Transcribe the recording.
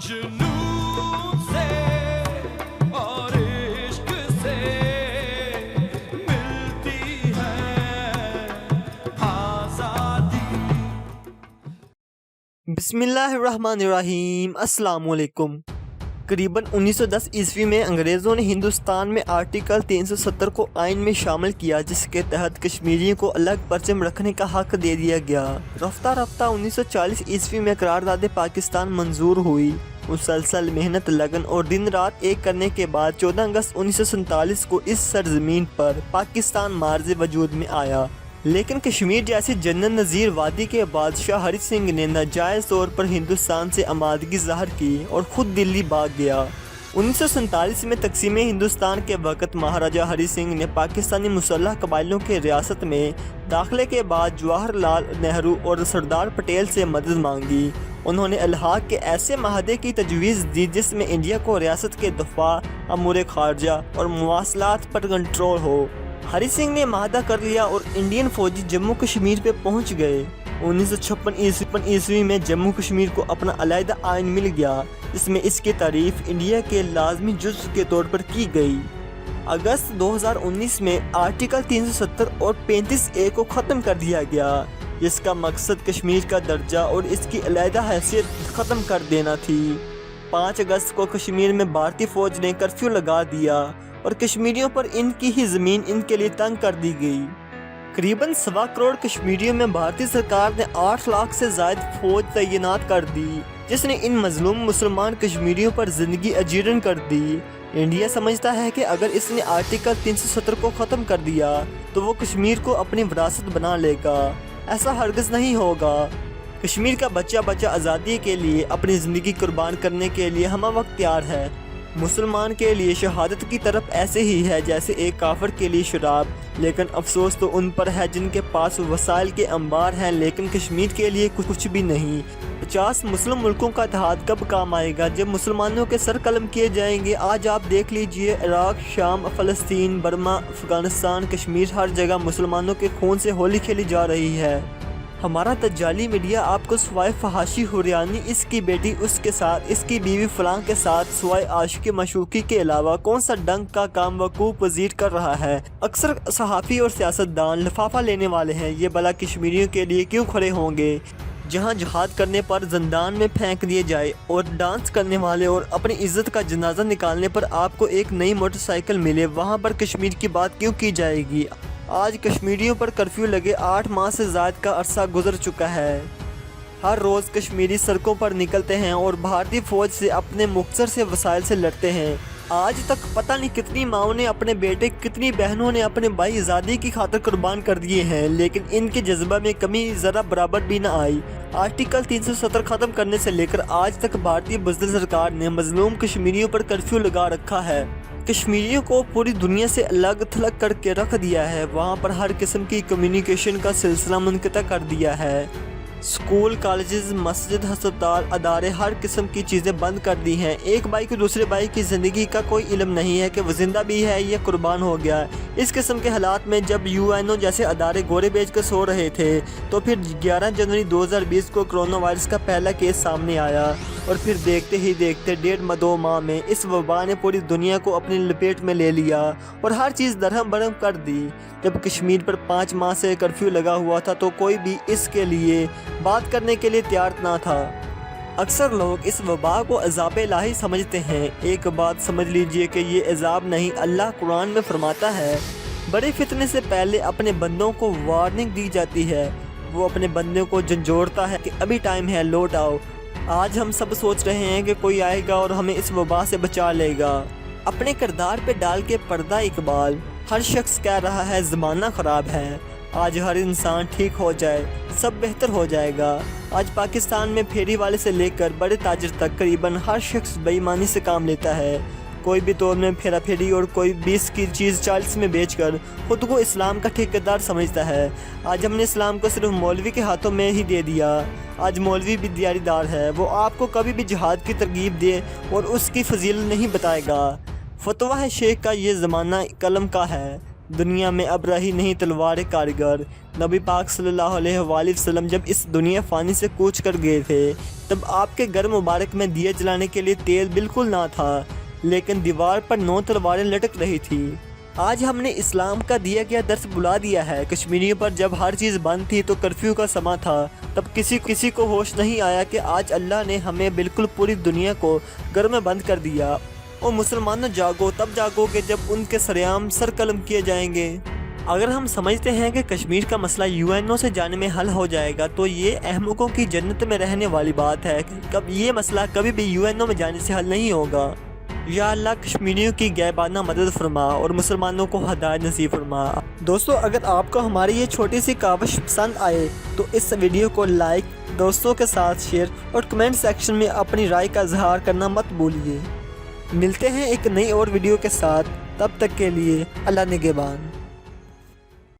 जुनून से और इश्क से मिलती है आजादी। बिस्मिल्लाहिर्रहमानिर्रहीम। अस्सलाम वालेकुम। करीबन 1910 ईस्वी में अंग्रेज़ों ने हिंदुस्तान में आर्टिकल 370 को आइन में शामिल किया, जिसके तहत कश्मीरियों को अलग परचम रखने का हक दे दिया गया। रफ्ता रफ्ता 1940 ईस्वी में करारदाद पाकिस्तान मंजूर हुई। मुसलसल मेहनत, लगन और दिन रात एक करने के बाद 14 अगस्त 1947 को इस सरजमीन पर पाकिस्तान मार्ज़ वजूद में आया। लेकिन कश्मीर जैसी जन्नत नज़ीर वादी के बादशाह हरि सिंह ने नाजायज़ तौर पर हिंदुस्तान से आमादगी ज़ाहिर की और ख़ुद दिल्ली भाग गया। 1947 में तकसीम हिंदुस्तान के वक़्त महाराजा हरि सिंह ने पाकिस्तानी मुसल्लह कबाइलों के रियासत में दाखिले के बाद जवाहरलाल नेहरू और सरदार पटेल से मदद मांगी। उन्होंने अलहाक के ऐसे माहदे की तजवीज़ दी जिसमें इंडिया को रियासत के दफा, अमूर खारजा और मवासलात पर कंट्रोल हो। हरि सिंह ने माहदा कर लिया और इंडियन फौजी जम्मू कश्मीर पे पहुंच गए। 1956 ईस्वी में जम्मू कश्मीर को अपना अलहदा आइन मिल गया, जिसमें इसकी तारीफ इंडिया के लाजमी जुज़्व के तौर पर की गई। अगस्त 2019 में आर्टिकल 370 और 35A को ख़त्म कर दिया गया, जिसका मकसद कश्मीर का दर्जा और इसकी अलहदा हैसियत ख़त्म कर देना थी। 5 अगस्त को कश्मीर में भारतीय फ़ौज ने कर्फ्यू लगा दिया और कश्मीरियों पर इनकी ही ज़मीन इनके लिए तंग कर दी गई। करीबन 1.25 करोड़ कश्मीरियों में भारतीय सरकार ने 8 लाख से ज़ायद फ़ौज तैनात कर दी, जिसने इन मजलूम मुसलमान कश्मीरियों पर ज़िंदगी अजीरन कर दी। इंडिया समझता है कि अगर इसने आर्टिकल 370 को ख़त्म कर दिया तो वो कश्मीर को अपनी विरासत बना लेगा। ऐसा हरगिज़ नहीं होगा। कश्मीर का बच्चा बच्चा आज़ादी के लिए अपनी ज़िंदगी कुर्बान करने के लिए हम वक्त तैयार है। मुसलमान के लिए शहादत की तरफ ऐसे ही है जैसे एक काफिर के लिए शराब, लेकिन अफसोस तो उन पर है जिनके पास वसाइल के अंबार हैं, लेकिन कश्मीर के लिए कुछ भी नहीं। 50 मुस्लिम मुल्कों का इत्तेहाद कब काम आएगा, जब मुसलमानों के सर कलम किए जाएंगे। आज आप देख लीजिए, इराक, शाम, फ़लस्तीन, बर्मा, अफ़गानिस्तान, कश्मीर, हर जगह मुसलमानों के खून से होली खेली जा रही है। हमारा तजाली मीडिया आपको सवाए फहाशी हुरियानी, इसकी बेटी उसके साथ, इसकी बीवी फलां के साथ, सवाए आशिकी मशूकी के अलावा कौन सा डंक का काम वकूफ़ पजीर कर रहा है। अक्सर सहाफ़ी और सियासतदान लिफाफा लेने वाले हैं। ये भला कश्मीरियों के लिए क्यों खड़े होंगे? जहां जिहाद करने पर जिंदान में फेंक दिए जाए और डांस करने वाले और अपनी इज्जत का जनाजा निकालने पर आपको एक नई मोटरसाइकिल मिले, वहां पर कश्मीर की बात क्यों की जाएगी? आज कश्मीरियों पर कर्फ्यू लगे 8 माह से ज़्यादा का अरसा गुजर चुका है। हर रोज़ कश्मीरी सड़कों पर निकलते हैं और भारतीय फ़ौज से अपने मुख्तसर से वसाइल से लड़ते हैं। आज तक पता नहीं कितनी माओं ने अपने बेटे, कितनी बहनों ने अपने भाई आज़ादी की खातिर कुर्बान कर दिए हैं, लेकिन इनके जज्बा में कमी ज़रा बराबर भी ना आई। आर्टिकल 370 ख़त्म करने से लेकर आज तक भारतीय बुज़दिल सरकार ने मजलूम कश्मीरियों पर कर्फ्यू लगा रखा है। कश्मीरियों को पूरी दुनिया से अलग थलग करके रख दिया है। वहाँ पर हर किस्म की कम्युनिकेशन का सिलसिला मुनक़ता कर दिया है। स्कूल, कॉलेजेस, मस्जिद, हस्पताल, अदारे, हर किस्म की चीज़ें बंद कर दी हैं। एक भाई को दूसरे भाई की ज़िंदगी का कोई इल्म नहीं है कि वो ज़िंदा भी है या कुर्बान हो गया। इस किस्म के हालात में जब UNO जैसे अदारे गोरे बेच कर सो रहे थे, तो फिर 11 जनवरी 2020 को कोरोना वायरस का पहला केस सामने आया और फिर देखते ही देखते 1.5-2 माह में इस वबा ने पूरी दुनिया को अपनी लपेट में ले लिया और हर चीज़ दरहम बरहम कर दी। जब कश्मीर पर 5 माह से कर्फ्यू लगा हुआ था तो कोई भी इसके लिए बात करने के लिए तैयार ना था। अक्सर लोग इस वबा को अज़ाब इलाही समझते हैं। एक बात समझ लीजिए कि ये अज़ाब नहीं, अल्लाह कुरान में फरमाता है, बड़े फितने से पहले अपने बंदों को वार्निंग दी जाती है। वो अपने बंदों को झंझोड़ता है कि अभी टाइम है, लौट आओ। आज हम सब सोच रहे हैं कि कोई आएगा और हमें इस वबा से बचा लेगा। अपने किरदार पे डाल के पर्दा इकबाल, हर शख्स कह रहा है ज़माना ख़राब है। आज हर इंसान ठीक हो जाए, सब बेहतर हो जाएगा। आज पाकिस्तान में फेरी वाले से लेकर बड़े ताजिर तक करीबन हर शख्स बेईमानी से काम लेता है। कोई भी तौर में फेरा फेरी और कोई 20 की चीज़ 40 में बेचकर खुद को इस्लाम का ठेकेदार समझता है। आज हमने इस्लाम को सिर्फ मौलवी के हाथों में ही दे दिया। आज मौलवी भी दियारीदार है, वो आपको कभी भी जिहाद की तरगीब दे और उसकी फजीलत नहीं बताएगा। फतवा है शेख का, ये ज़माना कलम का है। دنیا میں اب رہی نہیں تلوار کارگر۔ نبی پاک صلی اللہ علیہ وآلہ وسلم جب اس دنیا فانی سے کوچ کر گئے تھے تب آپ کے گھر مبارک میں دیے جلانے کے لیے تیل بالکل نہ تھا، لیکن دیوار پر 9 تلواریں لٹک رہی تھی۔ آج ہم نے اسلام کا دیا گیا درس بلا دیا ہے۔ کشمیریوں پر جب ہر چیز بند تھی تو کرفیو کا سماں تھا، تب کسی کو ہوش نہیں آیا کہ آج اللہ نے ہمیں بالکل پوری دنیا کو گھر میں بند کر دیا۔ اور مسلمانوں جاگو، تب جاگو گے جب ان کے سریام سر قلم کیے جائیں گے۔ اگر ہم سمجھتے ہیں کہ کشمیر کا مسئلہ UN سے جانے میں حل ہو جائے گا تو یہ احمقوں کی جنت میں رہنے والی بات ہے۔ یہ مسئلہ کبھی بھی UN میں جانے سے حل نہیں ہوگا۔ یا اللہ کشمیریوں کی غیبانہ مدد فرما اور مسلمانوں کو ہدایت نصیب فرما۔ دوستو، اگر آپ کو ہماری یہ چھوٹی سی کاوش پسند آئے تو اس ویڈیو کو لائک، دوستوں کے ساتھ شیئر اور کمنٹ سیکشن میں اپنی رائے کا اظہار کرنا مت بھولیے۔ ملتے ہیں ایک نئی اور ویڈیو کے ساتھ، تب تک کے لیے اللہ نگہبان۔